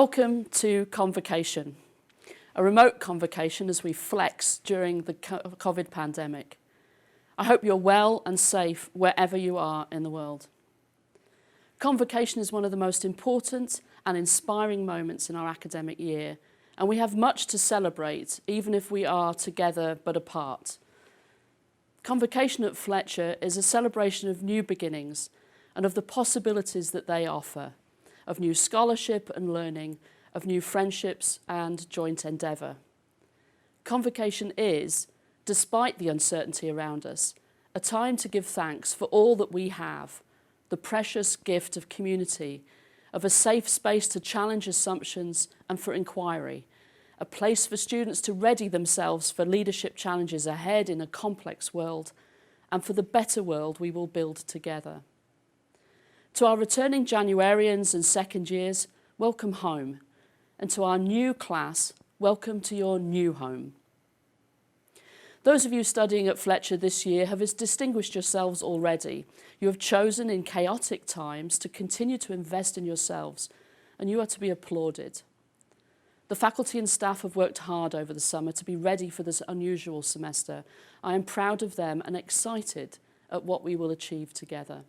Welcome to Convocation, a remote convocation as we flex during the COVID pandemic. I hope you're well and safe wherever you are in the world. Convocation is one of the most important and inspiring moments in our academic year, and we have much to celebrate, even if we are together but apart. Convocation at Fletcher is a celebration of new beginnings and of the possibilities that they offer, of new scholarship and learning, of new friendships and joint endeavour. Convocation is, despite the uncertainty around us, a time to give thanks for all that we have, the precious gift of community, of a safe space to challenge assumptions and for inquiry, a place for students to ready themselves for leadership challenges ahead in a complex world, and for the better world we will build together. To our returning Januarians and second years, welcome home. And to our new class, welcome to your new home. Those of you studying at Fletcher this year have distinguished yourselves already. You have chosen in chaotic times to continue to invest in yourselves, and you are to be applauded. The faculty and staff have worked hard over the summer to be ready for this unusual semester. I am proud of them and excited at what we will achieve together.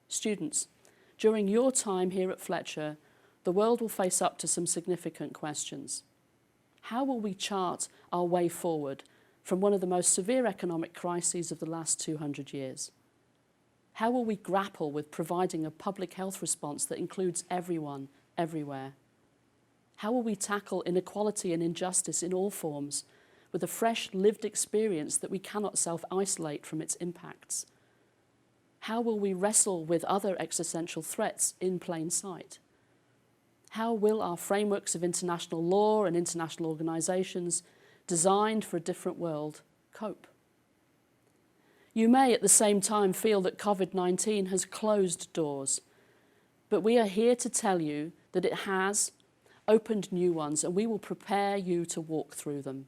Students, during your time here at Fletcher, the world will face up to some significant questions. How will we chart our way forward from one of the most severe economic crises of the last 200 years? How will we grapple with providing a public health response that includes everyone, everywhere? How will we tackle inequality and injustice in all forms with a fresh lived experience that we cannot self-isolate from its impacts? How will we wrestle with other existential threats in plain sight? How will our frameworks of international law and international organisations designed for a different world cope? You may at the same time feel that COVID-19 has closed doors, but we are here to tell you that it has opened new ones, and we will prepare you to walk through them.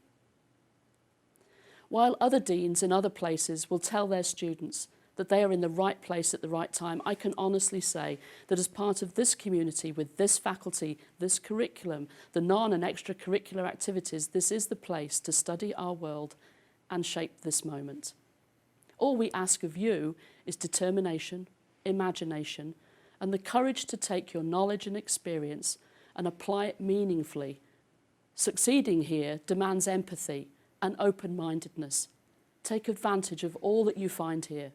While other deans in other places will tell their students that they are in the right place at the right time, I can honestly say that as part of this community, with this faculty, this curriculum, the non- and extracurricular activities, this is the place to study our world and shape this moment. All we ask of you is determination, imagination, and the courage to take your knowledge and experience and apply it meaningfully. Succeeding here demands empathy and open-mindedness. Take advantage of all that you find here.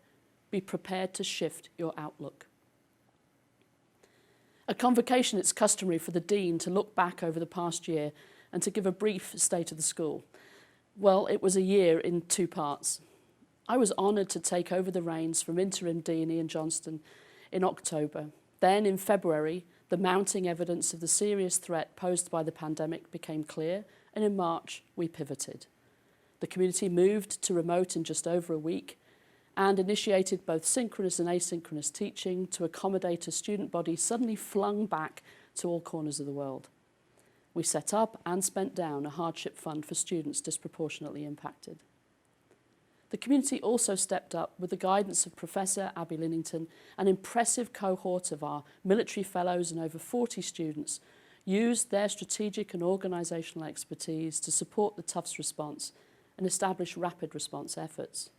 Be prepared to shift your outlook. At Convocation, it's customary for the Dean to look back over the past year and to give a brief state of the school. Well, it was a year in two parts. I was honoured to take over the reins from interim Dean Ian Johnston in October. Then, in February, the mounting evidence of the serious threat posed by the pandemic became clear, and in March, we pivoted. The community moved to remote in just over a week, and initiated both synchronous and asynchronous teaching to accommodate a student body suddenly flung back to all corners of the world. We set up and spent down a hardship fund for students disproportionately impacted. The community also stepped up with the guidance of Professor Abby Linnington, an impressive cohort of our military fellows and over 40 students used their strategic and organisational expertise to support the Tufts response and establish rapid response efforts.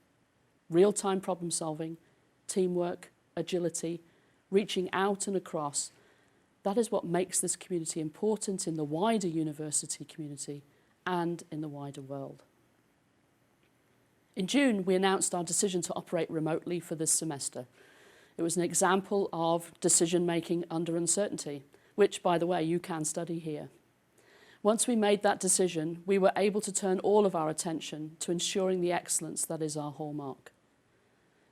Real-time problem solving, teamwork, agility, reaching out and across, that is what makes this community important in the wider university community and in the wider world. In June, we announced our decision to operate remotely for this semester. It was an example of decision-making under uncertainty, which, by the way, you can study here. Once we made that decision, we were able to turn all of our attention to ensuring the excellence that is our hallmark.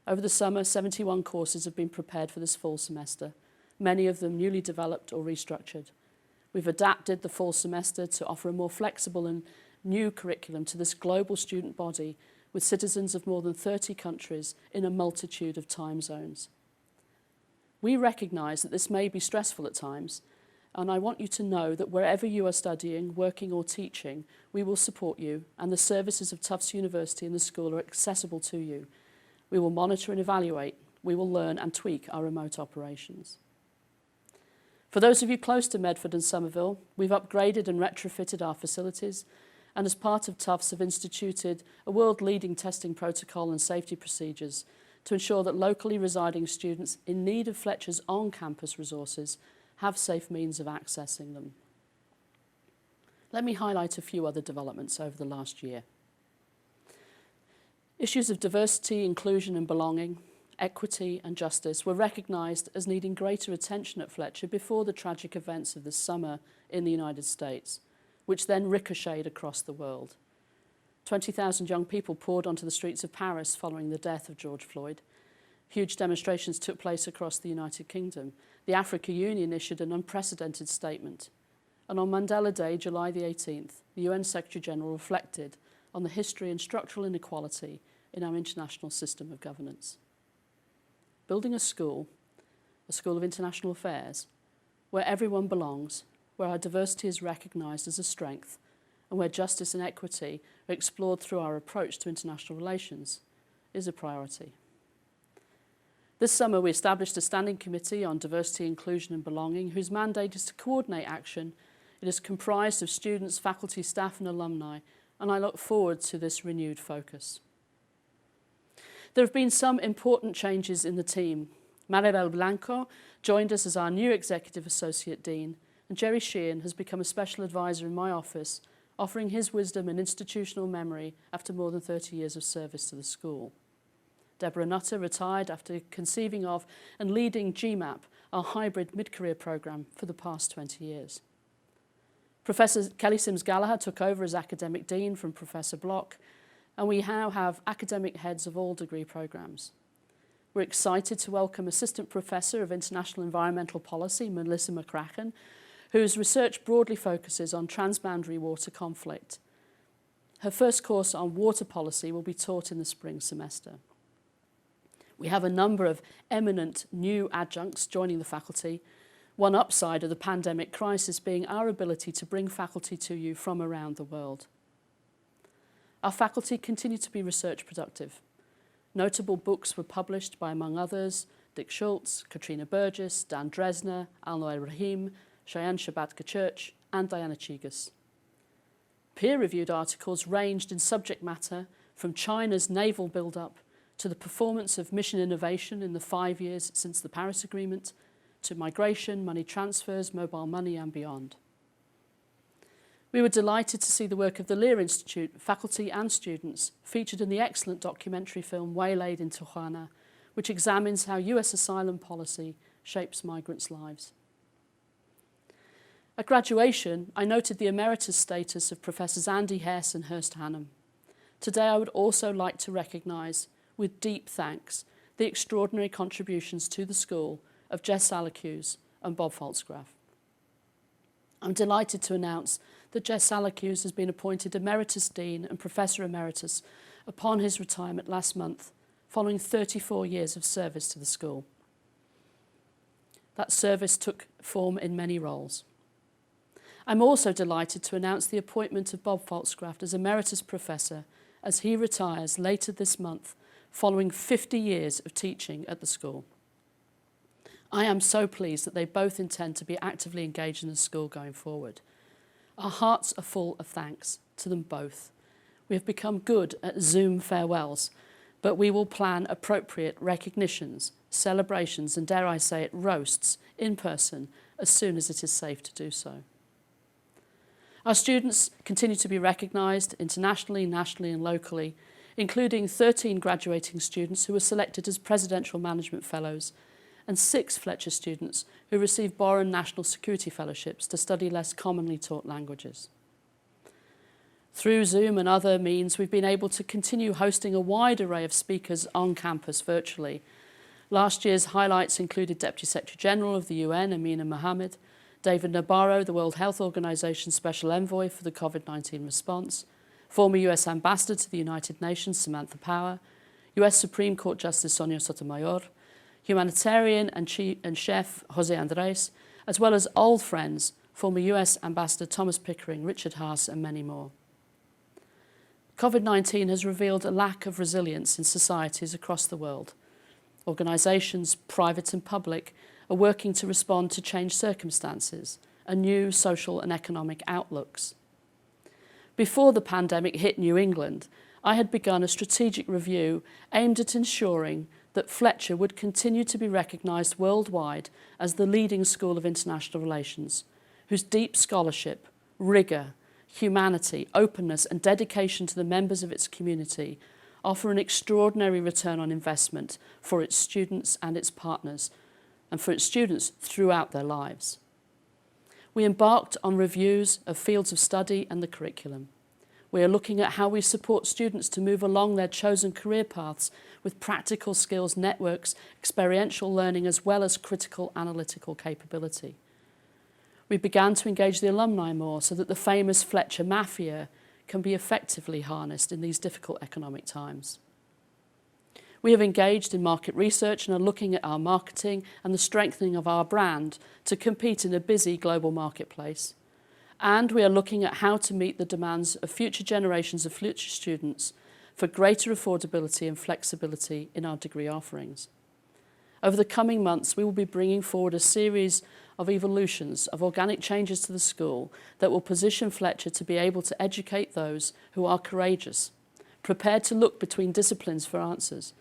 Over the summer, 71 courses have been prepared for this fall semester, many of them newly developed or restructured. We've adapted the fall semester to offer a more flexible and new curriculum to this global student body with citizens of more than 30 countries in a multitude of time zones. We recognise that this may be stressful at times, and I want you to know that wherever you are studying, working or teaching, we will support you, and the services of Tufts University and the school are accessible to you. We will monitor and evaluate. We will learn and tweak our remote operations. For those of you close to Medford and Somerville, we've upgraded and retrofitted our facilities, and as part of Tufts have instituted a world-leading testing protocol and safety procedures to ensure that locally residing students in need of Fletcher's on-campus resources have safe means of accessing them. Let me highlight a few other developments over the last year. Issues of diversity, inclusion and belonging, equity and justice were recognised as needing greater attention at Fletcher before the tragic events of this summer in the United States, which then ricocheted across the world. 20,000 young people poured onto the streets of Paris following the death of George Floyd. Huge demonstrations took place across the United Kingdom. The Africa Union issued an unprecedented statement. And on Mandela Day, July the 18th, the UN Secretary-General reflected on the history and structural inequality in our international system of governance. Building a school of international affairs, where everyone belongs, where our diversity is recognised as a strength, and where justice and equity are explored through our approach to international relations, is a priority. This summer, we established a standing committee on diversity, inclusion and belonging, whose mandate is to coordinate action. It is comprised of students, faculty, staff and alumni, and I look forward to this renewed focus. There have been some important changes in the team. Maribel Blanco joined us as our new Executive Associate Dean, and Jerry Sheehan has become a special advisor in my office, offering his wisdom and institutional memory after more than 30 years of service to the school. Deborah Nutter retired after conceiving of and leading GMAP, our hybrid mid-career programme, for the past 20 years. Professor Kelly Sims-Gallagher took over as Academic Dean from Professor Block, and we now have academic heads of all degree programmes. We're excited to welcome Assistant Professor of International Environmental Policy, Melissa McCracken, whose research broadly focuses on transboundary water conflict. Her first course on water policy will be taught in the spring semester. We have a number of eminent new adjuncts joining the faculty, one upside of the pandemic crisis being our ability to bring faculty to you from around the world. Our faculty continue to be research productive. Notable books were published by, among others, Dick Schultz, Katrina Burgess, Dan Dresner, Al-Noel Rahim, Cheyenne Shabbat-Church, and Diana Chigas. Peer-reviewed articles ranged in subject matter from China's naval build-up to the performance of mission innovation in the 5 years since the Paris Agreement, to migration, money transfers, mobile money and beyond. We were delighted to see the work of the Lear Institute, faculty and students, featured in the excellent documentary film Waylaid in Tijuana, which examines how US asylum policy shapes migrants' lives. At graduation, I noted the emeritus status of Professors Andy Hess and Hurst Hannum. Today, I would also like to recognise, with deep thanks, the extraordinary contributions to the school of Jess Salacuse and Bob Faltzgraf. I'm delighted to announce that Jess Salacuse has been appointed Emeritus Dean and Professor Emeritus upon his retirement last month, following 34 years of service to the school. That service took form in many roles. I'm also delighted to announce the appointment of Bob Faltzgraf as Emeritus Professor as he retires later this month, following 50 years of teaching at the school. I am so pleased that they both intend to be actively engaged in the school going forward. Our hearts are full of thanks to them both. We have become good at Zoom farewells, but we will plan appropriate recognitions, celebrations, and dare I say it, roasts in person as soon as it is safe to do so. Our students continue to be recognised internationally, nationally and locally, including 13 graduating students who were selected as Presidential Management Fellows and 6 Fletcher students who received Boren National Security Fellowships to study less commonly taught languages. Through Zoom and other means, we've been able to continue hosting a wide array of speakers on campus virtually. Last year's highlights included Deputy Secretary General of the UN, Amina Mohammed, David Nabarro, the World Health Organization Special Envoy for the COVID-19 response, former US Ambassador to the United Nations, Samantha Power, US Supreme Court Justice Sonia Sotomayor, humanitarian and chef Jose Andres, as well as old friends, former US Ambassador Thomas Pickering, Richard Haas, and many more. COVID-19 has revealed a lack of resilience in societies across the world. Organisations, private and public, are working to respond to changed circumstances and new social and economic outlooks. Before the pandemic hit New England, I had begun a strategic review aimed at ensuring that Fletcher would continue to be recognised worldwide as the leading school of international relations, whose deep scholarship, rigour, humanity, openness and dedication to the members of its community offer an extraordinary return on investment for its students and its partners, and for its students throughout their lives. We embarked on reviews of fields of study and the curriculum. We are looking at how we support students to move along their chosen career paths with practical skills, networks, experiential learning, as well as critical analytical capability. We began to engage the alumni more so that the famous Fletcher Mafia can be effectively harnessed in these difficult economic times. We have engaged in market research and are looking at our marketing and the strengthening of our brand to compete in a busy global marketplace. And we are looking at how to meet the demands of future generations of Fletcher students for greater affordability and flexibility in our degree offerings. Over the coming months, we will be bringing forward a series of evolutions of organic changes to the school that will position Fletcher to be able to educate those who are courageous, prepared to look between disciplines for answers,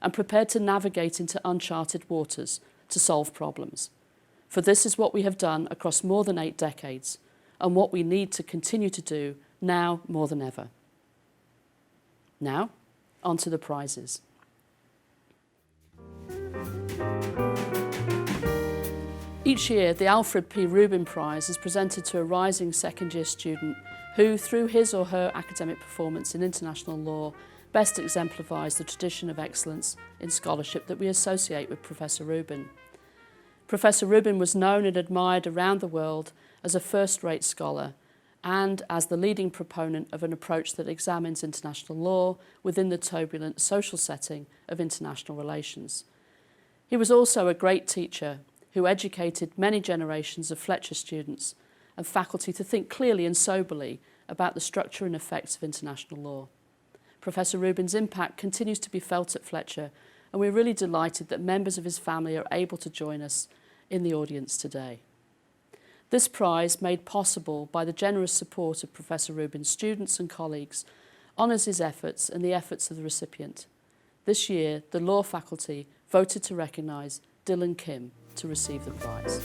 and prepared to navigate into uncharted waters to solve problems. For this is what we have done across more than 8 decades, and what we need to continue to do now more than ever. Now, on to the prizes. Each year, the Alfred P. Rubin Prize is presented to a rising second-year student who, through his or her academic performance in international law, best exemplifies the tradition of excellence in scholarship that we associate with Professor Rubin. Professor Rubin was known and admired around the world as a first-rate scholar and as the leading proponent of an approach that examines international law within the turbulent social setting of international relations. He was also a great teacher who educated many generations of Fletcher students and faculty to think clearly and soberly about the structure and effects of international law. Professor Rubin's impact continues to be felt at Fletcher, and we're really delighted that members of his family are able to join us in the audience today. This prize, made possible by the generous support of Professor Rubin's students and colleagues, honours his efforts and the efforts of the recipient. This year, the law faculty voted to recognise Dylan Kim to receive the prize.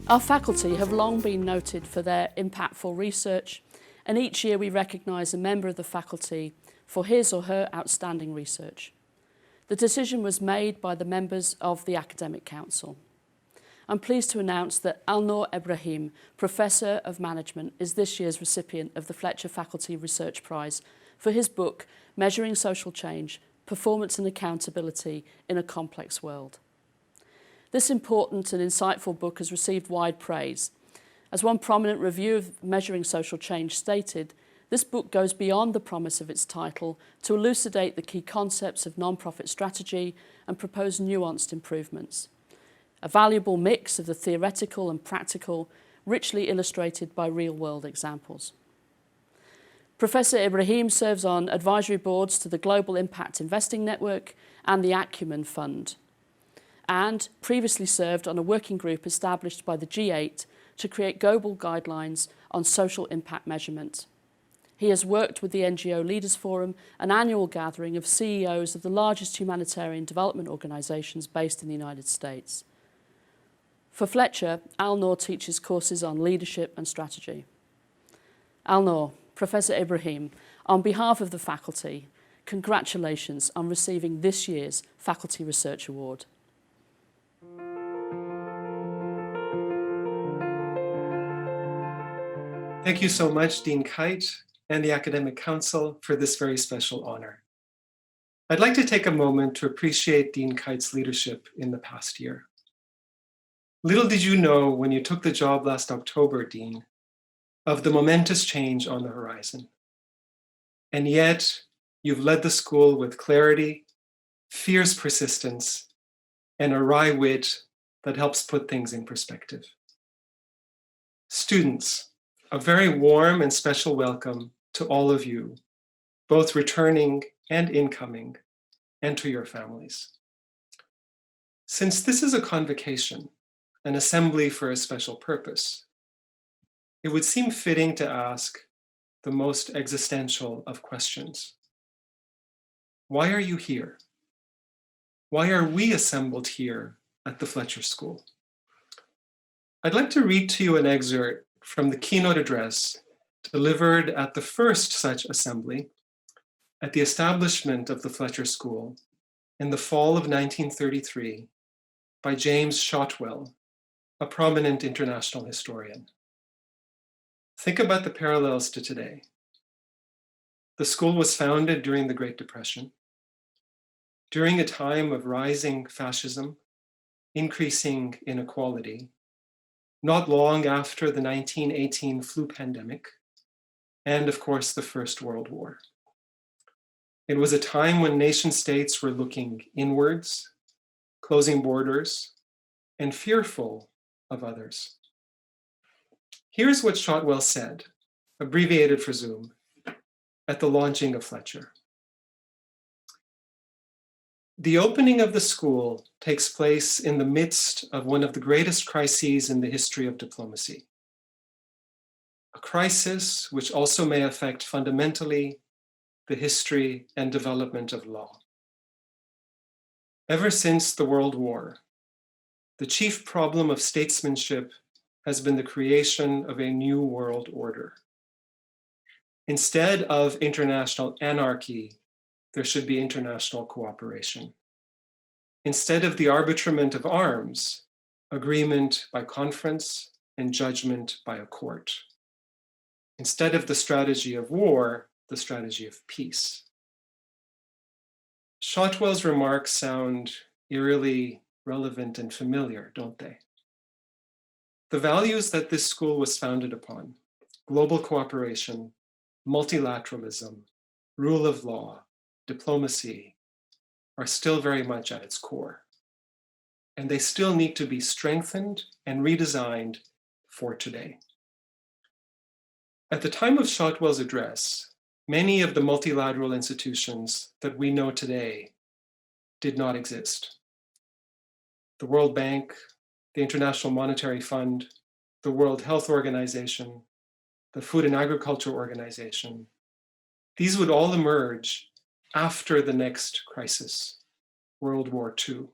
Our faculty have long been noted for their impactful research, and each year we recognise a member of the faculty for his or her outstanding research. The decision was made by the members of the Academic Council. I'm pleased to announce that Alnor Ebrahim, Professor of Management, is this year's recipient of the Fletcher Faculty Research Prize for his book, Measuring Social Change, Performance and Accountability in a Complex World. This important and insightful book has received wide praise. As one prominent review of Measuring Social Change stated, this book goes beyond the promise of its title to elucidate the key concepts of non-profit strategy and propose nuanced improvements. A valuable mix of the theoretical and practical, richly illustrated by real-world examples. Professor Ibrahim serves on advisory boards to the Global Impact Investing Network and the Acumen Fund, and previously served on a working group established by the G8 to create global guidelines on social impact measurement. He has worked with the NGO Leaders Forum, an annual gathering of CEOs of the largest humanitarian development organisations based in the United States. For Fletcher, Alnor teaches courses on leadership and strategy. Alnor, Professor Ibrahim, on behalf of the faculty, congratulations on receiving this year's Faculty Research Award. Thank you so much, Dean Kite and the Academic Council, for this very special honor. I'd like to take a moment to appreciate Dean Kite's leadership in the past year. Little did you know when you took the job last October, Dean, of the momentous change on the horizon. And yet, you've led the school with clarity, fierce persistence, and a wry wit that helps put things in perspective. Students, a very warm and special welcome to all of you, both returning and incoming, and to your families. Since this is a convocation, an assembly for a special purpose, it would seem fitting to ask the most existential of questions. Why are you here? Why are we assembled here at the Fletcher School? I'd like to read to you an excerpt from the keynote address delivered at the first such assembly at the establishment of the Fletcher School in the fall of 1933 by James Shotwell, a prominent international historian. Think about the parallels to today. The school was founded during the Great Depression, during a time of rising fascism, increasing inequality, not long after the 1918 flu pandemic, and of course, the First World War. It was a time when nation states were looking inwards, closing borders, and fearful of others. Here's what Shotwell said, abbreviated for Zoom, at the launching of Fletcher. The opening of the school takes place in the midst of one of the greatest crises in the history of diplomacy. A crisis which also may affect fundamentally the history and development of law. Ever since the World War, the chief problem of statesmanship has been the creation of a new world order. Instead of international anarchy, there should be international cooperation. Instead of the arbitrament of arms, agreement by conference and judgment by a court. Instead of the strategy of war, the strategy of peace. Shotwell's remarks sound eerily relevant and familiar, don't they? The values that this school was founded upon, global cooperation, multilateralism, rule of law, diplomacy, are still very much at its core. And they still need to be strengthened and redesigned for today. At the time of Shotwell's address, many of the multilateral institutions that we know today did not exist. The World Bank, the International Monetary Fund, the World Health Organization, the Food and Agriculture Organization, these would all emerge after the next crisis, World War II.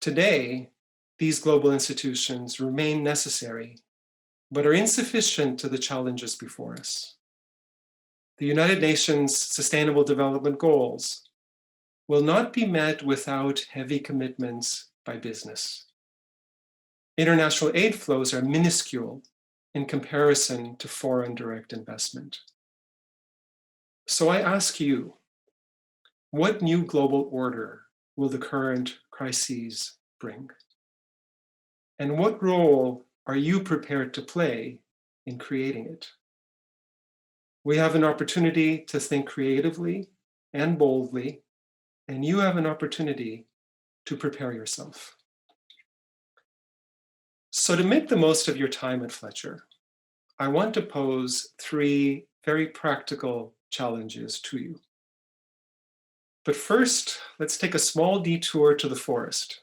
Today, these global institutions remain necessary, but are insufficient to the challenges before us. The United Nations Sustainable Development Goals will not be met without heavy commitments by business. International aid flows are minuscule in comparison to foreign direct investment. So I ask you, what new global order will the current crises bring? And what role are you prepared to play in creating it? We have an opportunity to think creatively and boldly, and you have an opportunity to prepare yourself. So to make the most of your time at Fletcher, I want to pose 3 very practical challenges to you. But first, let's take a small detour to the forest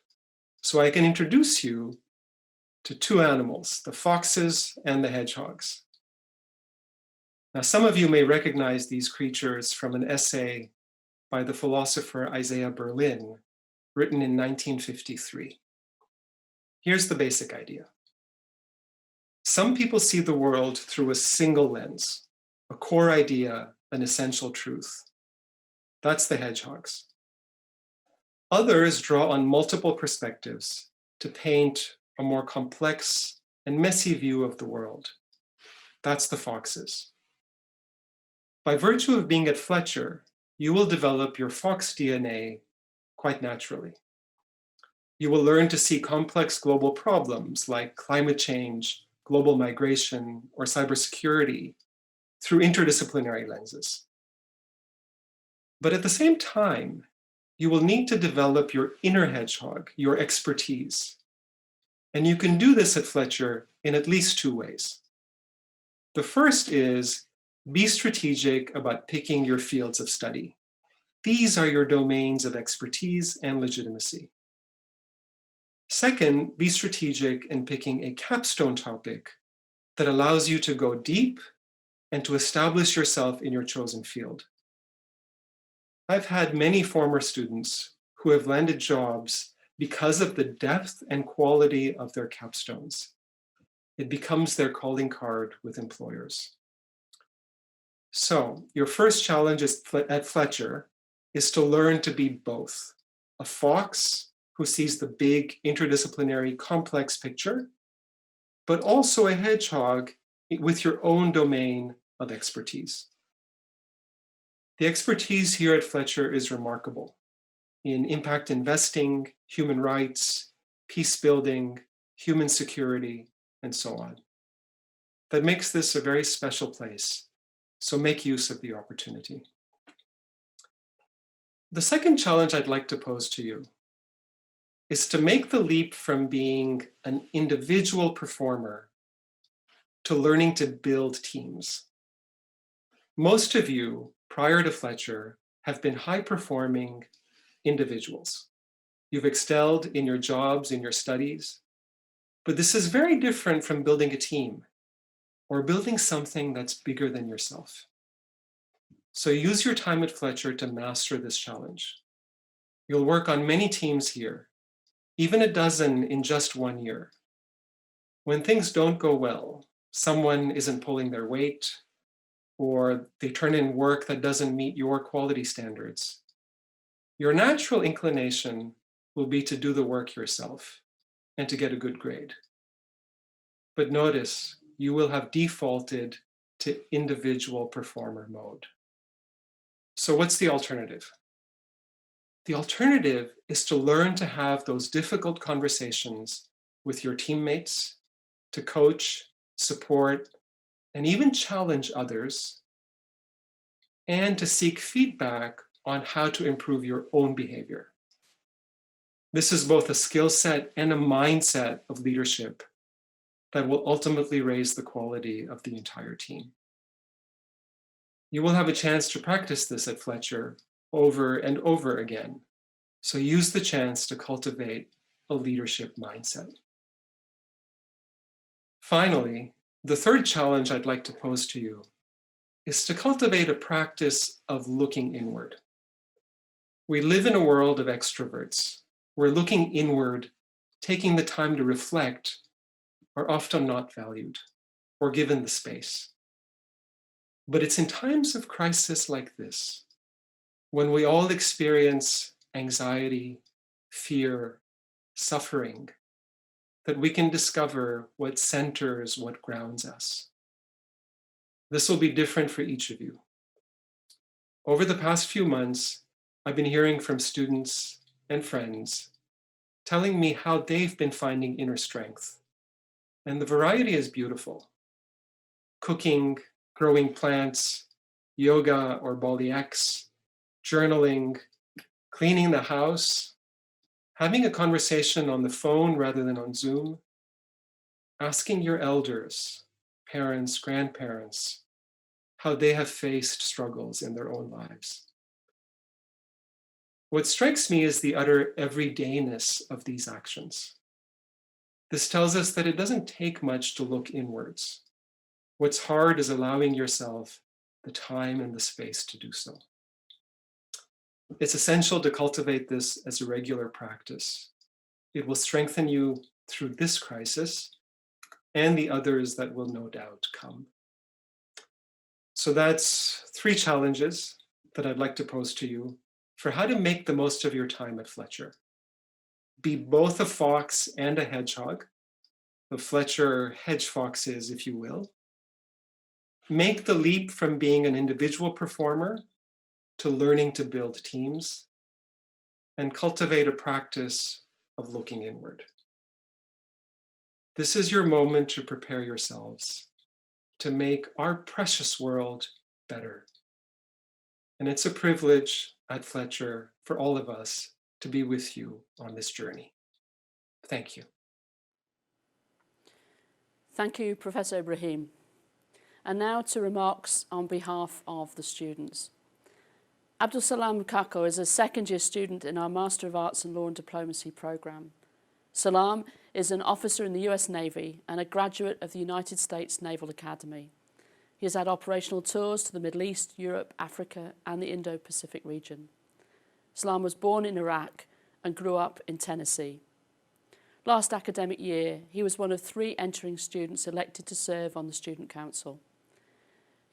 so I can introduce you to 2 animals, the foxes and the hedgehogs. Now, some of you may recognize these creatures from an essay by the philosopher Isaiah Berlin, written in 1953. Here's the basic idea. Some people see the world through a single lens, a core idea, an essential truth. That's the hedgehogs. Others draw on multiple perspectives to paint a more complex and messy view of the world. That's the foxes. By virtue of being at Fletcher, you will develop your fox DNA quite naturally. You will learn to see complex global problems like climate change, global migration, or cybersecurity through interdisciplinary lenses. But at the same time, you will need to develop your inner hedgehog, your expertise. And you can do this at Fletcher in at least 2 ways. The first is be strategic about picking your fields of study. These are your domains of expertise and legitimacy. Second, be strategic in picking a capstone topic that allows you to go deep and to establish yourself in your chosen field. I've had many former students who have landed jobs because of the depth and quality of their capstones. It becomes their calling card with employers. So your first challenge at Fletcher is to learn to be both a fox who sees the big interdisciplinary complex picture, but also a hedgehog with your own domain of expertise. The expertise here at Fletcher is remarkable in impact investing, human rights, peace building, human security, and so on. That makes this a very special place, so make use of the opportunity. The second challenge I'd like to pose to you is to make the leap from being an individual performer to learning to build teams. Most of you, prior to Fletcher, have been high-performing individuals. You've excelled in your jobs, in your studies, but this is very different from building a team or building something that's bigger than yourself. So use your time at Fletcher to master this challenge. You'll work on many teams here, even a dozen in just 1 year. When things don't go well, someone isn't pulling their weight, or they turn in work that doesn't meet your quality standards, your natural inclination will be to do the work yourself and to get a good grade. But notice, you will have defaulted to individual performer mode. So what's the alternative? The alternative is to learn to have those difficult conversations with your teammates, to coach, support, and even challenge others, and to seek feedback on how to improve your own behavior. This is both a skill set and a mindset of leadership that will ultimately raise the quality of the entire team. You will have a chance to practice this at Fletcher over and over again, so use the chance to cultivate a leadership mindset. Finally, the third challenge I'd like to pose to you is to cultivate a practice of looking inward. We live in a world of extroverts, where looking inward, taking the time to reflect, are often not valued or given the space. But it's in times of crisis like this, when we all experience anxiety, fear, suffering, that we can discover what centers, what grounds us. This will be different for each of you. Over the past few months, I've been hearing from students and friends telling me how they've been finding inner strength. And the variety is beautiful. Cooking, growing plants, yoga or Bali X, journaling, cleaning the house, having a conversation on the phone rather than on Zoom, asking your elders, parents, grandparents, how they have faced struggles in their own lives. What strikes me is the utter everydayness of these actions. This tells us that it doesn't take much to look inwards. What's hard is allowing yourself the time and the space to do so. It's essential to cultivate this as a regular practice. It will strengthen you through this crisis and the others that will no doubt come. So that's 3 challenges that I'd like to pose to you for how to make the most of your time at Fletcher. Be both a fox and a hedgehog, the Fletcher hedge foxes, if you will. Make the leap from being an individual performer to learning to build teams, and cultivate a practice of looking inward. This is your moment to prepare yourselves to make our precious world better. And it's a privilege at Fletcher for all of us to be with you on this journey. Thank you. Thank you, Professor Ibrahim. And now to remarks on behalf of the students. Abdulsalam Kako is a second-year student in our Master of Arts in Law and Diplomacy program. Salam is an officer in the US Navy and a graduate of the United States Naval Academy. He has had operational tours to the Middle East, Europe, Africa, and the Indo-Pacific region. Salam was born in Iraq and grew up in Tennessee. Last academic year, he was one of 3 entering students elected to serve on the Student Council.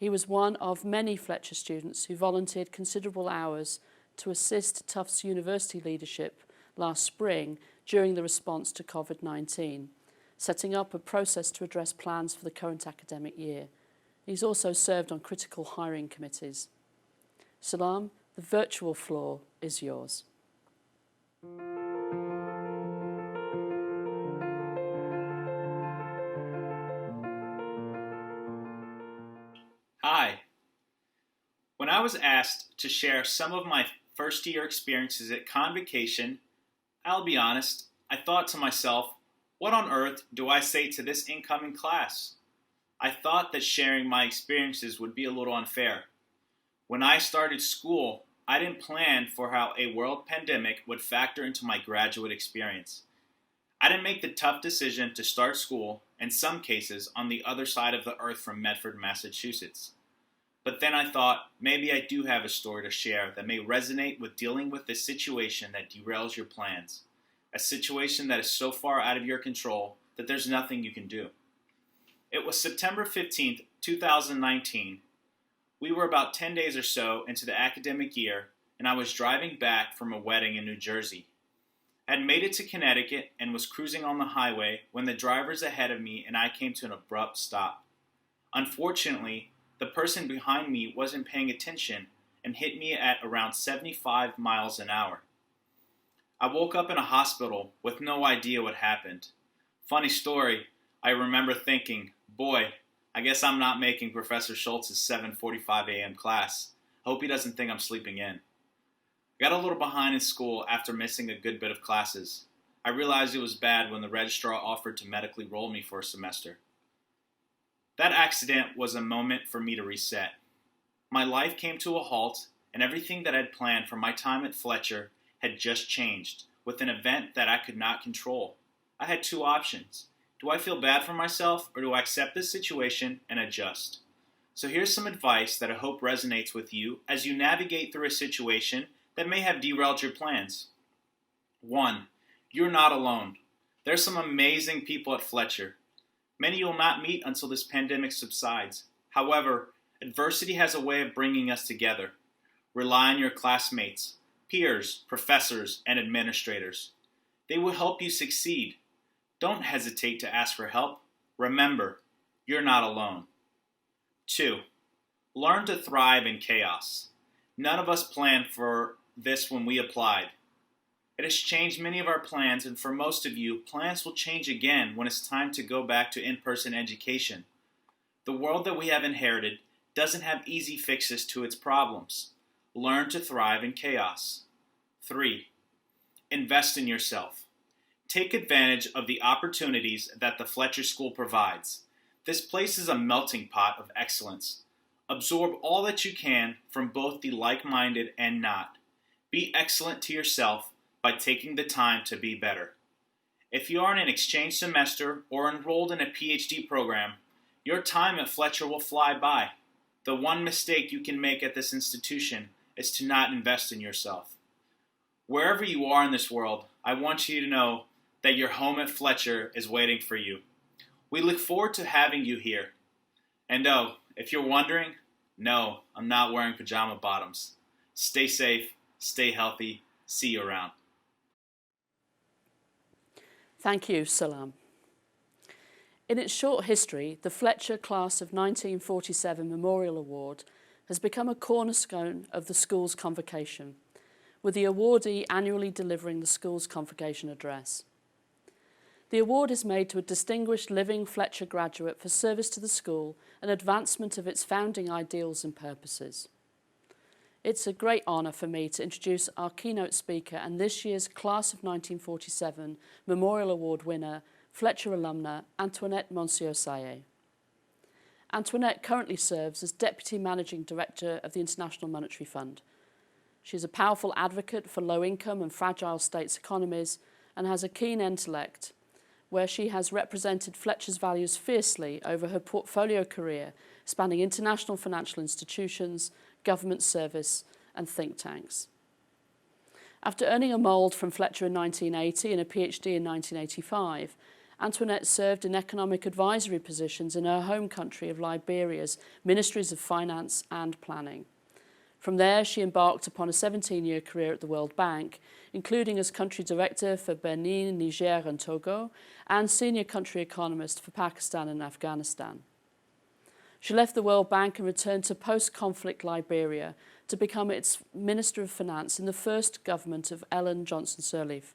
He was one of many Fletcher students who volunteered considerable hours to assist Tufts University leadership last spring during the response to COVID-19, setting up a process to address plans for the current academic year. He's also served on critical hiring committees. Salam, the virtual floor is yours. Hi. When I was asked to share some of my first-year experiences at Convocation, I'll be honest, I thought to myself, what on earth do I say to this incoming class? I thought that sharing my experiences would be a little unfair. When I started school, I didn't plan for how a world pandemic would factor into my graduate experience. I didn't make the tough decision to start school, in some cases, on the other side of the earth from Medford, Massachusetts. But then I thought, maybe I do have a story to share that may resonate with dealing with this situation that derails your plans. A situation that is so far out of your control that there's nothing you can do. It was September 15th, 2019. We were about 10 days or so into the academic year, and I was driving back from a wedding in New Jersey. I had made it to Connecticut and was cruising on the highway when the drivers ahead of me and I came to an abrupt stop. Unfortunately, the person behind me wasn't paying attention and hit me at around 75 miles an hour. I woke up in a hospital with no idea what happened. Funny story, I remember thinking, boy, I guess I'm not making Professor Schultz's 7:45 a.m. class. Hope he doesn't think I'm sleeping in. I got a little behind in school after missing a good bit of classes. I realized it was bad when the registrar offered to medically roll me for a semester. That accident was a moment for me to reset. My life came to a halt, and everything that I'd planned for my time at Fletcher had just changed, with an event that I could not control. I had 2 options. Do I feel bad for myself, or do I accept this situation and adjust? So here's some advice that I hope resonates with you as you navigate through a situation that may have derailed your plans. 1. You're not alone. There's some amazing people at Fletcher. Many you'll not meet until this pandemic subsides. However, adversity has a way of bringing us together. Rely on your classmates, peers, professors, and administrators. They will help you succeed. Don't hesitate to ask for help. Remember, you're not alone. 2. Learn to thrive in chaos. None of us planned for this when we applied. It has changed many of our plans, and for most of you, plans will change again when it's time to go back to in-person education. The world that we have inherited doesn't have easy fixes to its problems. Learn to thrive in chaos. 3. Invest in yourself. Take advantage of the opportunities that the Fletcher School provides. This place is a melting pot of excellence. Absorb all that you can from both the like-minded and not. Be excellent to yourself by taking the time to be better. If you are in an exchange semester or enrolled in a PhD program, your time at Fletcher will fly by. The one mistake you can make at this institution is to not invest in yourself. Wherever you are in this world, I want you to know that your home at Fletcher is waiting for you. We look forward to having you here. And oh, if you're wondering, no, I'm not wearing pajama bottoms. Stay safe, stay healthy, see you around. Thank you, Salam. In its short history, the Fletcher Class of 1947 Memorial Award has become a cornerstone of the school's convocation, with the awardee annually delivering the school's convocation address. The award is made to a distinguished living Fletcher graduate for service to the school and advancement of its founding ideals and purposes. It's a great honour for me to introduce our keynote speaker and this year's Class of 1947 Memorial Award winner, Fletcher alumna Antoinette Sayeh. Antoinette currently serves as Deputy Managing Director of the International Monetary Fund. She's a powerful advocate for low-income and fragile states' economies and has a keen intellect, where she has represented Fletcher's values fiercely over her portfolio career, spanning international financial institutions, government service, and think tanks. After earning a mould from Fletcher in 1980 and a PhD in 1985, Antoinette served in economic advisory positions in her home country of Liberia's Ministries of Finance and Planning. From there, she embarked upon a 17-year career at the World Bank, including as country director for Benin, Niger and Togo, and senior country economist for Pakistan and Afghanistan. She left the World Bank and returned to post-conflict Liberia to become its Minister of Finance in the first government of Ellen Johnson Sirleaf.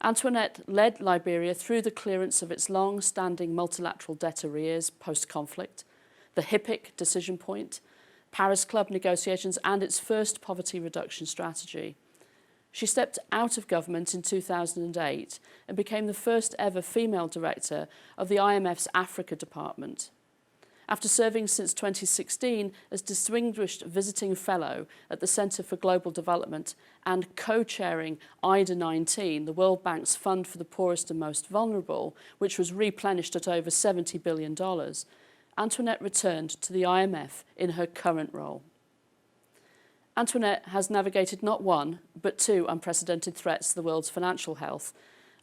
Antoinette led Liberia through the clearance of its long-standing multilateral debt arrears post-conflict, the HIPC decision point, Paris Club negotiations and its first poverty reduction strategy. She stepped out of government in 2008 and became the first ever female director of the IMF's Africa Department. After serving since 2016 as Distinguished Visiting Fellow at the Centre for Global Development and co-chairing IDA 19, the World Bank's Fund for the Poorest and Most Vulnerable, which was replenished at over $70 billion, Antoinette returned to the IMF in her current role. Antoinette has navigated not one, but two unprecedented threats to the world's financial health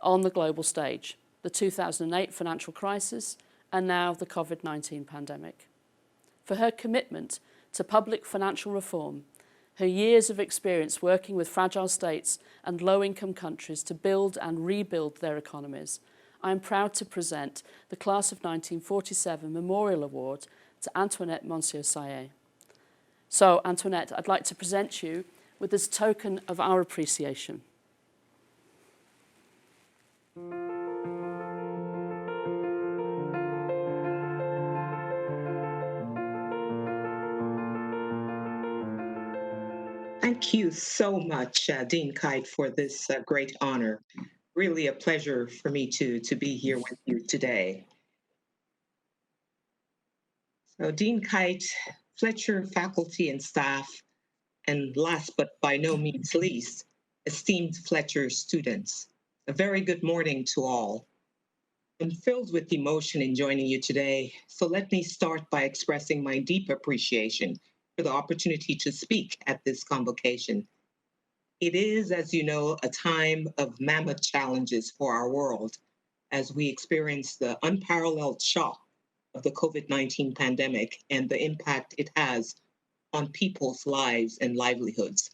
on the global stage: the 2008 financial crisis and now the COVID-19 pandemic. For her commitment to public financial reform, her years of experience working with fragile states and low-income countries to build and rebuild their economies, I am proud to present the Class of 1947 Memorial Award to Antoinette Sayeh. So, Antoinette, I'd like to present you with this token of our appreciation. Thank you so much, Dean Kite, for this great honor. Really a pleasure for me to be here with you today. So Dean Kite, Fletcher faculty and staff, and last but by no means least, esteemed Fletcher students, a very good morning to all. I'm filled with emotion in joining you today, so let me start by expressing my deep appreciation for the opportunity to speak at this convocation. It is, as you know, a time of mammoth challenges for our world as we experience the unparalleled shock of the COVID-19 pandemic and the impact it has on people's lives and livelihoods.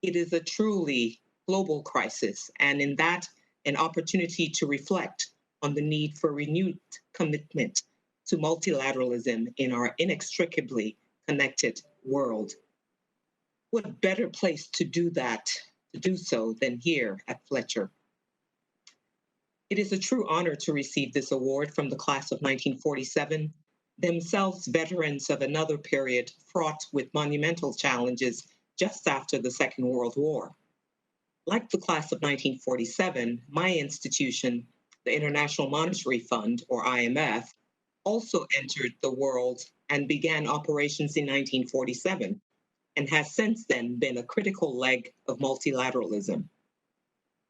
It is a truly global crisis, and in that, an opportunity to reflect on the need for renewed commitment to multilateralism in our inextricably connected world. What better place to do so than here at Fletcher? It is a true honor to receive this award from the class of 1947, themselves veterans of another period fraught with monumental challenges just after the Second World War. Like the class of 1947, my institution, the International Monetary Fund, or IMF, also entered the world and began operations in 1947, and has since then been a critical leg of multilateralism.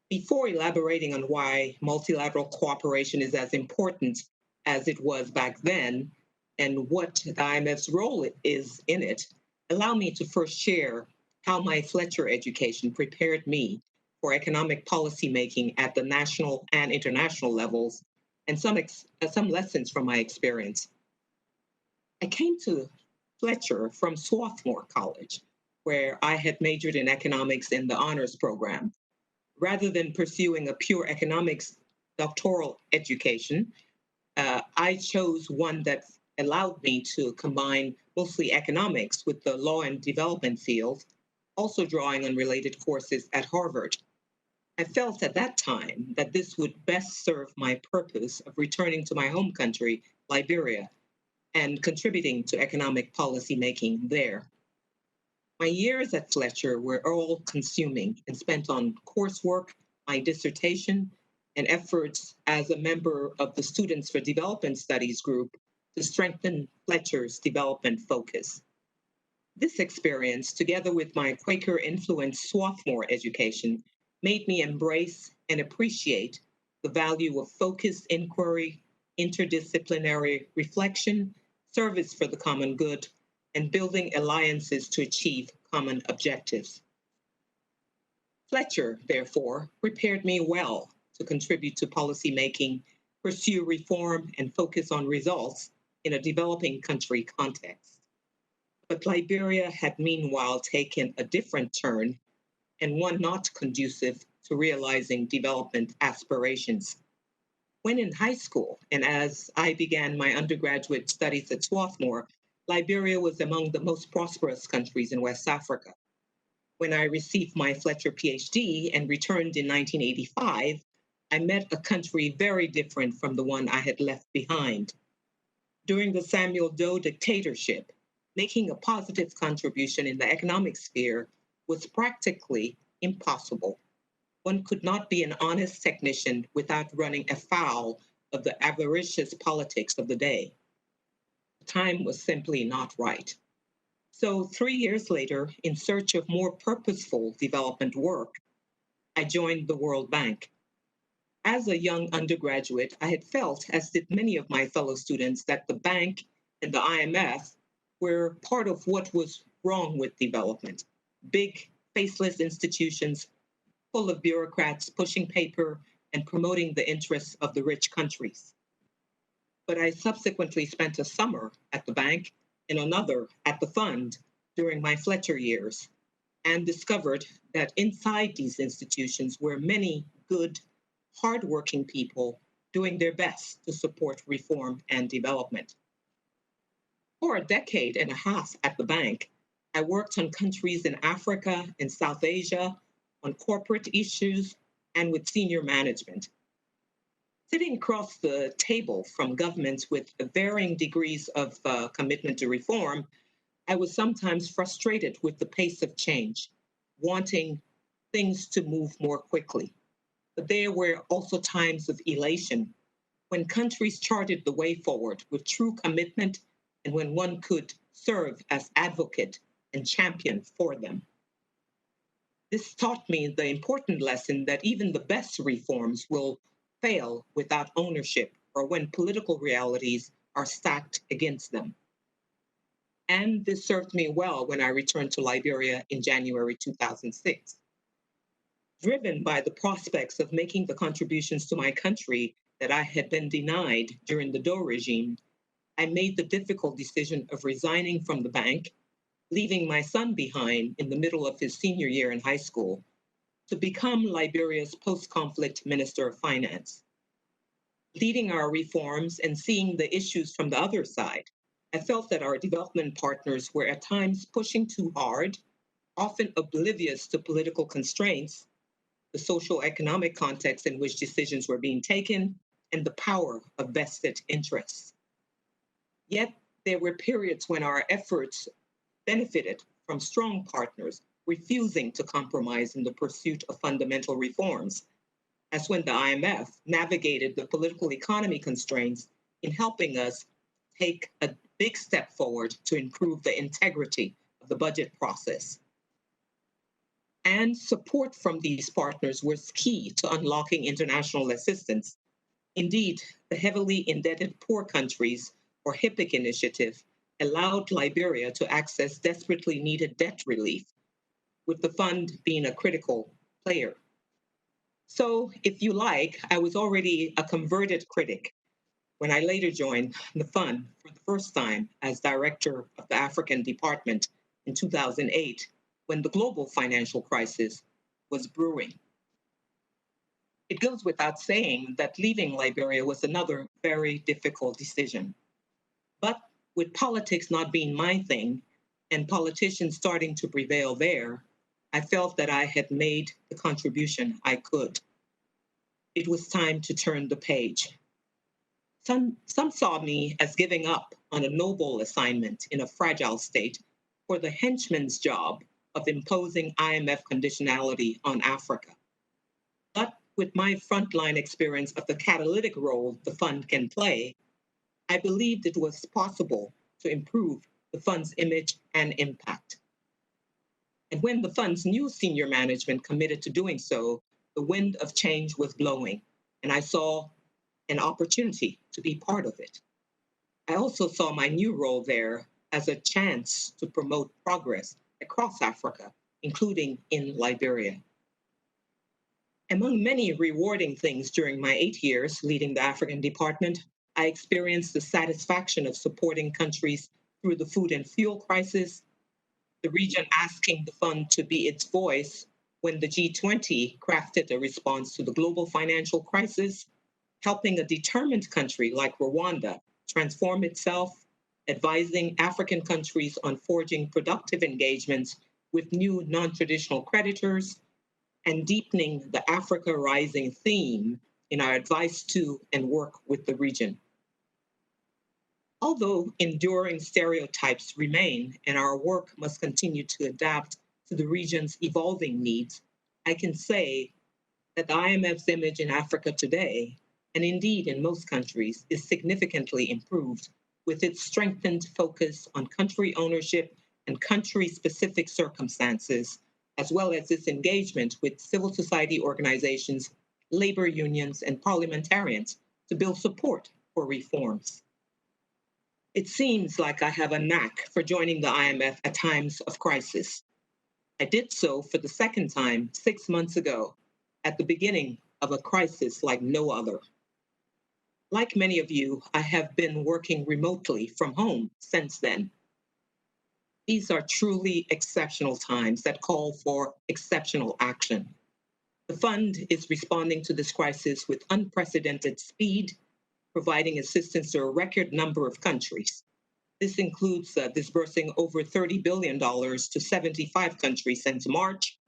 Before elaborating on why multilateral cooperation is as important as it was back then, and what the IMF's role is in it, allow me to first share how my Fletcher education prepared me for economic policy making at the national and international levels, and some lessons from my experience. I came to Fletcher from Swarthmore College, where I had majored in economics in the honors program. Rather than pursuing a pure economics doctoral education, I chose one that allowed me to combine mostly economics with the law and development field, also drawing on related courses at Harvard. I felt at that time that this would best serve my purpose of returning to my home country, Liberia, and contributing to economic policy making there. My years at Fletcher were all-consuming and spent on coursework, my dissertation, and efforts as a member of the Students for Development Studies group to strengthen Fletcher's development focus. This experience, together with my Quaker-influenced Swarthmore education, made me embrace and appreciate the value of focused inquiry, interdisciplinary reflection, service for the common good, and building alliances to achieve common objectives. Fletcher, therefore, prepared me well to contribute to policymaking, pursue reform, and focus on results in a developing country context. But Liberia had meanwhile taken a different turn, and one not conducive to realizing development aspirations. When in high school, and as I began my undergraduate studies at Swarthmore, Liberia was among the most prosperous countries in West Africa. When I received my Fletcher PhD and returned in 1985, I met a country very different from the one I had left behind. During the Samuel Doe dictatorship, making a positive contribution in the economic sphere was practically impossible. One could not be an honest technician without running afoul of the avaricious politics of the day. The time was simply not right. So 3 years later, in search of more purposeful development work, I joined the World Bank. As a young undergraduate, I had felt, as did many of my fellow students, that the bank and the IMF were part of what was wrong with development. Big, faceless institutions full of bureaucrats pushing paper and promoting the interests of the rich countries. But I subsequently spent a summer at the bank and another at the fund during my Fletcher years, and discovered that inside these institutions were many good, hardworking people doing their best to support reform and development. For a decade and a half at the bank, I worked on countries in Africa and South Asia, on corporate issues, and with senior management. Sitting across the table from governments with varying degrees of commitment to reform, I was sometimes frustrated with the pace of change, wanting things to move more quickly. But there were also times of elation when countries charted the way forward with true commitment and when one could serve as advocate and champion for them. This taught me the important lesson that even the best reforms will fail without ownership or when political realities are stacked against them. And this served me well when I returned to Liberia in January 2006. Driven by the prospects of making the contributions to my country that I had been denied during the Doe regime, I made the difficult decision of resigning from the bank, leaving my son behind in the middle of his senior year in high school, to become Liberia's post-conflict Minister of Finance. Leading our reforms and seeing the issues from the other side, I felt that our development partners were at times pushing too hard, often oblivious to political constraints, the socio-economic context in which decisions were being taken, and the power of vested interests. Yet there were periods when our efforts benefited from strong partners refusing to compromise in the pursuit of fundamental reforms, as when the IMF navigated the political economy constraints in helping us take a big step forward to improve the integrity of the budget process. And support from these partners was key to unlocking international assistance. Indeed, the heavily indebted poor countries, or HIPC initiative, allowed Liberia to access desperately needed debt relief, with the fund being a critical player. So, if you like, I was already a converted critic when I later joined the fund for the first time as director of the African department in 2008, when the global financial crisis was brewing. It goes without saying that leaving Liberia was another very difficult decision. But with politics not being my thing and politicians starting to prevail there, I felt that I had made the contribution I could. It was time to turn the page. Some saw me as giving up on a noble assignment in a fragile state for the henchman's job of imposing IMF conditionality on Africa. But with my frontline experience of the catalytic role the fund can play, I believed it was possible to improve the fund's image and impact. And when the fund's new senior management committed to doing so, the wind of change was blowing, and I saw an opportunity to be part of it. I also saw my new role there as a chance to promote progress across Africa, including in Liberia. Among many rewarding things during my 8 years leading the African department, I experienced the satisfaction of supporting countries through the food and fuel crisis, the region asking the fund to be its voice when the G20 crafted a response to the global financial crisis, helping a determined country like Rwanda transform itself, advising African countries on forging productive engagements with new non-traditional creditors, and deepening the Africa Rising theme in our advice to and work with the region. Although enduring stereotypes remain and our work must continue to adapt to the region's evolving needs, I can say that the IMF's image in Africa today, and indeed in most countries, is significantly improved with its strengthened focus on country ownership and country-specific circumstances, as well as its engagement with civil society organizations, labor unions, and parliamentarians to build support for reforms. It seems like I have a knack for joining the IMF at times of crisis. I did so for the second time 6 months ago, at the beginning of a crisis like no other. Like many of you, I have been working remotely from home since then. These are truly exceptional times that call for exceptional action. The fund is responding to this crisis with unprecedented speed, providing assistance to a record number of countries. This includes disbursing over $30 billion to 75 countries since March,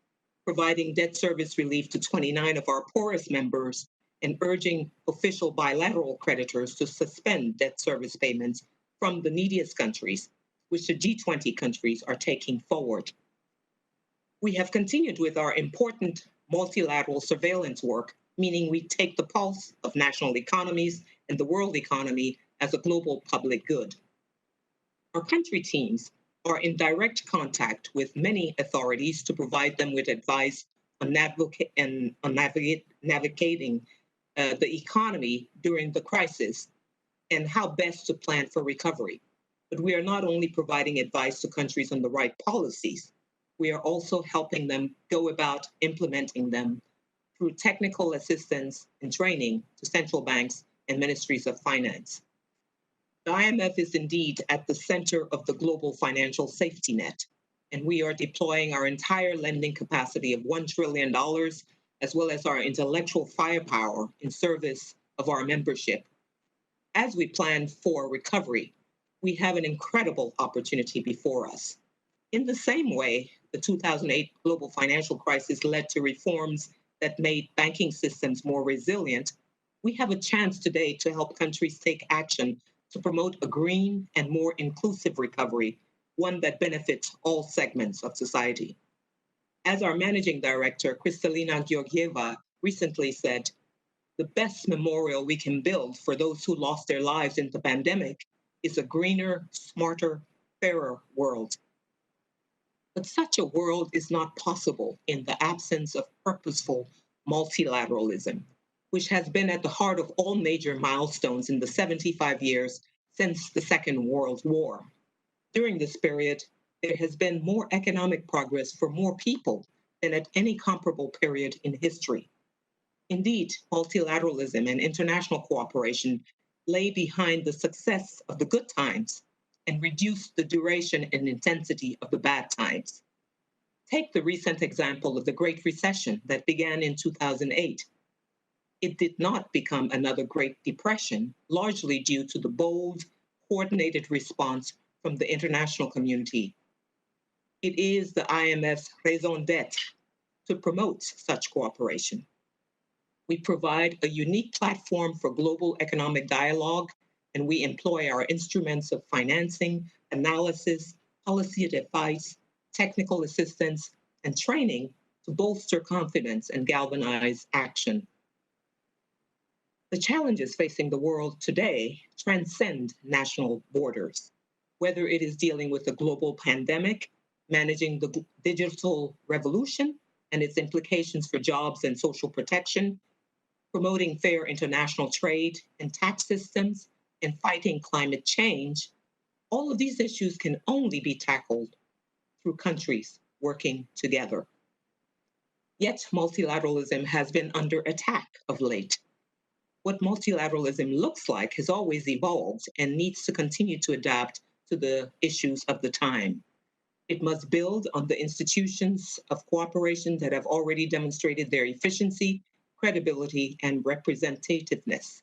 providing debt service relief to 29 of our poorest members, and urging official bilateral creditors to suspend debt service payments from the neediest countries, which the G20 countries are taking forward. We have continued with our important multilateral surveillance work, meaning we take the pulse of national economies and the world economy as a global public good. Our country teams are in direct contact with many authorities to provide them with advice on navigating the economy during the crisis and how best to plan for recovery. But we are not only providing advice to countries on the right policies, we are also helping them go about implementing them through technical assistance and training to central banks and ministries of finance. The IMF is indeed at the center of the global financial safety net, and we are deploying our entire lending capacity of $1 trillion, as well as our intellectual firepower in service of our membership. As we plan for recovery, we have an incredible opportunity before us. In the same way, the 2008 global financial crisis led to reforms that made banking systems more resilient, we have a chance today to help countries take action to promote a green and more inclusive recovery, one that benefits all segments of society. As our managing director, Kristalina Georgieva, recently said, the best memorial we can build for those who lost their lives in the pandemic is a greener, smarter, fairer world. But such a world is not possible in the absence of purposeful multilateralism, which has been at the heart of all major milestones in the 75 years since the Second World War. During this period, there has been more economic progress for more people than at any comparable period in history. Indeed, multilateralism and international cooperation lay behind the success of the good times and reduce the duration and intensity of the bad times. Take the recent example of the Great Recession that began in 2008. It did not become another Great Depression, largely due to the bold, coordinated response from the international community. It is the IMF's raison d'etre to promote such cooperation. We provide a unique platform for global economic dialogue, and we employ our instruments of financing, analysis, policy advice, technical assistance, and training to bolster confidence and galvanize action. The challenges facing the world today transcend national borders. whether it is dealing with a global pandemic, managing the digital revolution and its implications for jobs and social protection, promoting fair international trade and tax systems, and fighting climate change, all of these issues can only be tackled through countries working together. Yet multilateralism has been under attack of late. What multilateralism looks like has always evolved and needs to continue to adapt to the issues of the time. It must build on the institutions of cooperation that have already demonstrated their efficiency, credibility, and representativeness,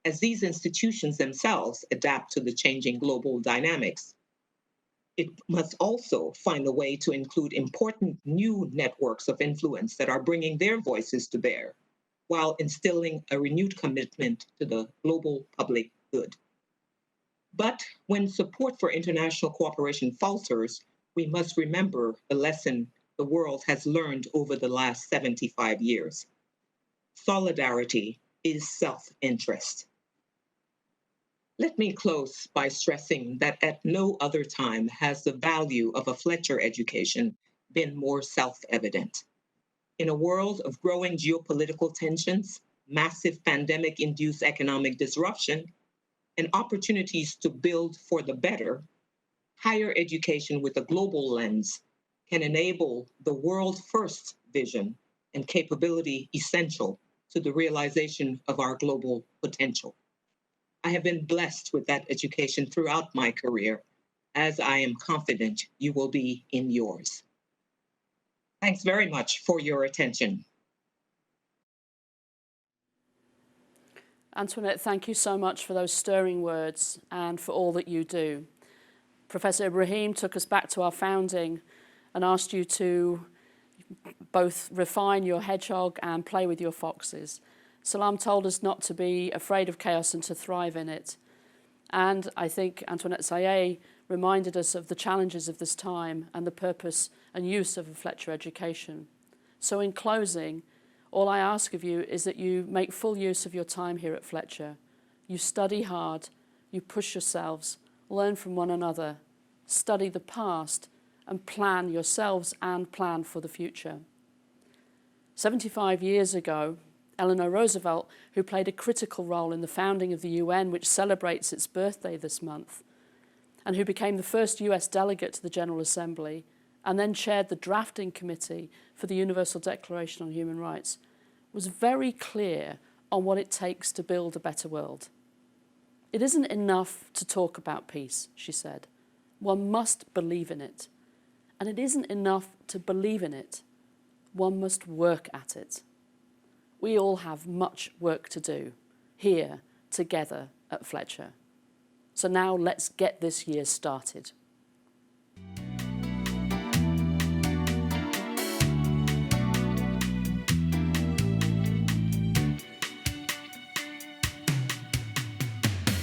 as these institutions themselves adapt to the changing global dynamics. It must also find a way to include important new networks of influence that are bringing their voices to bear, while instilling a renewed commitment to the global public good. But when support for international cooperation falters, we must remember the lesson the world has learned over the last 75 years. Solidarity is self-interest. Let me close by stressing that at no other time has the value of a Fletcher education been more self-evident. In a world of growing geopolitical tensions, massive pandemic-induced economic disruption, and opportunities to build for the better, higher education with a global lens can enable the world-first vision and capability essential to the realization of our global potential. I have been blessed with that education throughout my career, as I am confident you will be in yours. Thanks very much for your attention. Antoinette, thank you so much for those stirring words and for all that you do. Professor Ibrahim took us back to our founding and asked you to both refine your hedgehog and play with your foxes. Salam told us not to be afraid of chaos and to thrive in it. And I think Antoinette Sayeh reminded us of the challenges of this time and the purpose and use of a Fletcher education. So in closing, all I ask of you is that you make full use of your time here at Fletcher. You study hard, you push yourselves, learn from one another, study the past, and plan yourselves and plan for the future. 75 years ago, Eleanor Roosevelt, who played a critical role in the founding of the UN, which celebrates its birthday this month, and who became the first US delegate to the General Assembly, and then chaired the drafting committee for the Universal Declaration on Human Rights, was very clear on what it takes to build a better world. It isn't enough to talk about peace, she said. One must believe in it. And it isn't enough to believe in it. One must work at it. We all have much work to do here, together at Fletcher. So now let's get this year started.